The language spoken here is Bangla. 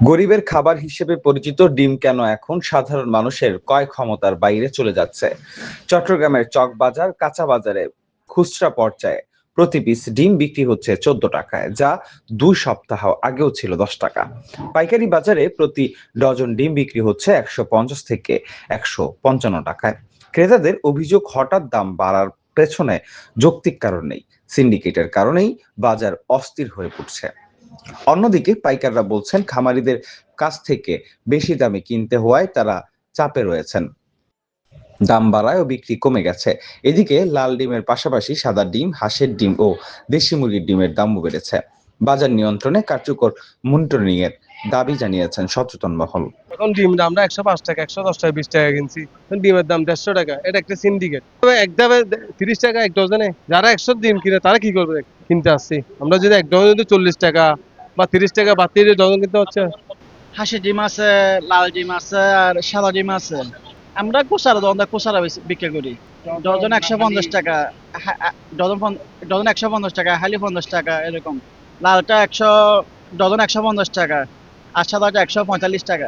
গরিবের খাবার হিসেবে পরিচিত ডিম কেন এখন সাধারণ মানুষের ক্রয় ক্ষমতার বাইরে চলে যাচ্ছে? চট্টগ্রামের চকবাজার কাঁচা বাজারে খুচরা পর্যায়ে প্রতি পিস ডিম বিক্রি হচ্ছে 14 টাকায়, যা 2 সপ্তাহ আগেও ছিল 10 টাকা। পাইকারি বাজারে প্রতি ডজন ডিম বিক্রি হচ্ছে 150 থেকে 155 টাকায়। ক্রেতাদের অভিযোগ, হঠাৎ দাম বাড়ার পেছনে যৌক্তিক কারণ নেই, সিন্ডিকেটের কারণেই বাজার অস্থির হয়ে পড়ছে। অন্যদিকে পাইকাররা বলছেন, খামারিদের কাছ থেকে বেশি দামে কিনতে হওয়ায় তারা চাপে রয়েছেন। দাম বাড়ায় ও বিক্রি কমে গেছে। এদিকে লাল ডিমের পাশাপাশি সাদা ডিম, হাঁসের ডিম ও দেশি মুরগির ডিমের দামও বেড়েছে। বাজার নিয়ন্ত্রণে কার্যকর মনিটরিং এর দাবি জানিয়েছেন সচেতন মহল। এখন ডিম আমরা 105 টাকা, 110 টাকা, 20 টাকা কিনছি। ডিমের দাম 150 টাকা। এটা একটা সিন্ডিকেট। তবে এক দামে 30 টাকা এক ডজনে। যারা 100 ডিম কিনে তারা কি করবে? কিনতে আসছি। আমরা যদি এক ডজন যদি 40 টাকা বা 30 টাকা বাড়তি ডজন কিনতে হচ্ছে। হাঁসের ডিম আছে, লাল ডিম আছে, আর সাদা ডিম আছে। আমরা কোসারা বিক্রি করি। ডজন 150 টাকা, ডজন 150 টাকা, হালি 50 টাকা এরকম। লালটা 100, ডজন 150 টাকা, আর সাদাটা 145 টাকা।